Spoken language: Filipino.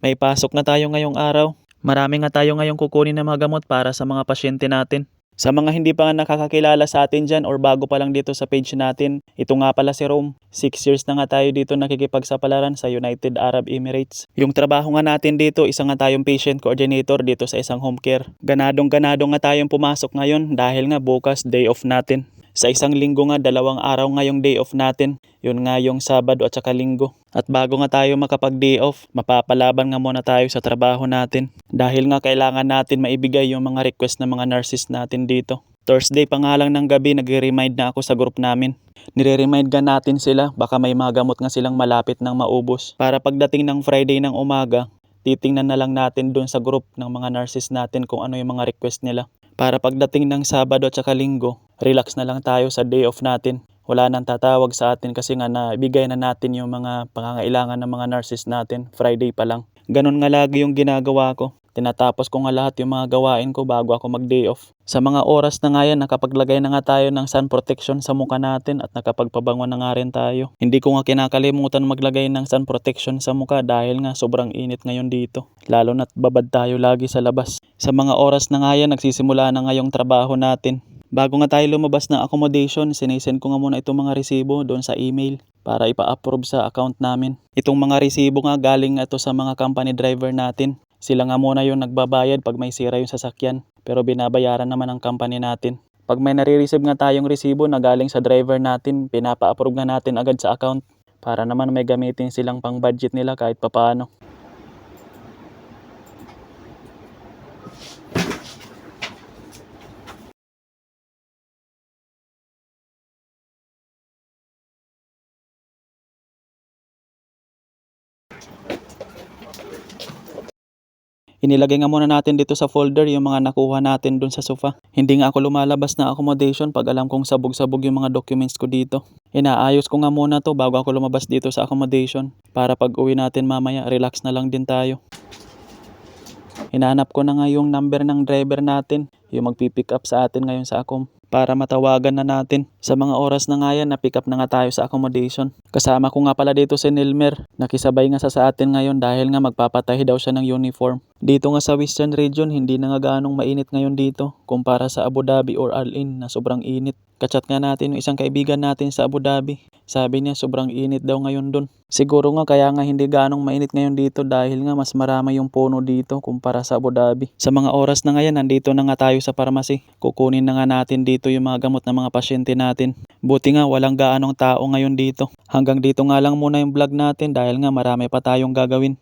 May pasok na tayo ngayong araw. Marami nga tayo ngayong kukunin na mga gamot para sa mga pasyente natin. Sa mga hindi pa nga nakakakilala sa atin dyan or bago pa lang dito sa page natin, ito nga pala si Rome. 6 years na nga tayo dito nakikipagsapalaran sa United Arab Emirates. Yung trabaho nga natin dito, isa nga tayong patient coordinator dito sa isang home care. Ganadong-ganado nga tayong pumasok ngayon dahil nga bukas day off natin. Sa isang linggo nga, 2 araw nga yung day off natin. Yun nga yung Sabado at saka Linggo. At bago nga tayo makapag-day off, mapapalaban nga muna tayo sa trabaho natin. Dahil nga kailangan natin maibigay yung mga request ng mga nurses natin dito. Thursday pa nga lang ng gabi, nagre-remind na ako sa group namin. Nire-remind nga natin sila, baka may mga gamot nga silang malapit ng maubos. Para pagdating ng Friday ng umaga, titingnan na lang natin dun sa group ng mga nurses natin kung ano yung mga request nila. Para pagdating ng Sabado at saka Linggo, relax na lang tayo sa day off natin. Wala nang tatawag sa atin kasi nga naibigay na natin yung mga pangangailangan ng mga nurses natin Friday pa lang. Ganun nga lagi yung ginagawa ko. Tinatapos ko nga lahat yung mga gawain ko bago ako mag-day off. Sa mga oras na nga yan, nakapaglagay na nga tayo ng sun protection sa mukha natin at nakapagpabango na nga rin tayo. Hindi ko nga kinakalimutan maglagay ng sun protection sa mukha dahil nga sobrang init ngayon dito. Lalo na't babad tayo lagi sa labas. Sa mga oras na nga yan, nagsisimula na nga yung trabaho natin. Bago nga tayo lumabas ng accommodation, sinesend ko nga muna itong mga resibo doon sa email para ipa-approve sa account namin. Itong mga resibo nga galing ito sa mga company driver natin. Sila nga muna yung nagbabayad pag may sira yung sasakyan, pero binabayaran naman ng company natin. Pag may nare-receive nga tayong resibo na galing sa driver natin, pinapa-approve nga natin agad sa account para naman may gamitin silang pang budget nila kahit papaano. Inilagay nga muna natin dito sa folder yung mga nakuha natin dun sa sofa. Hindi nga ako lumalabas na accommodation pag alam kong sabog-sabog yung mga documents ko dito. Inaayos ko nga muna to bago ako lumabas dito sa accommodation para pag uwi natin mamaya relax na lang din tayo. Hinahanap ko na nga yung number ng driver natin, yung magpipick up sa atin ngayon sa Accom, para matawagan na natin. Sa mga oras na nga yan, na-pick up na nga tayo sa accommodation. Kasama ko nga pala dito si Nilmer. Nakisabay nga sa atin ngayon dahil nga magpapatahi daw siya ng uniform. Dito nga sa Western Region, hindi na nga ganong mainit ngayon dito kumpara sa Abu Dhabi or Al Ain na sobrang init. Kachat nga natin yung isang kaibigan natin sa Abu Dhabi. Sabi niya sobrang init daw ngayon dun. Siguro nga kaya nga hindi ganong mainit ngayon dito dahil nga mas marami yung puno dito kumpara sa Abu Dhabi. Sa mga oras na ngayon, nandito na nga tayo sa pharmacy. Kukunin na nga natin dito yung mga gamot ng mga pasyente natin. Buti nga walang gaanong tao ngayon dito. Hanggang dito nga lang muna yung vlog natin dahil nga marami pa tayong gagawin.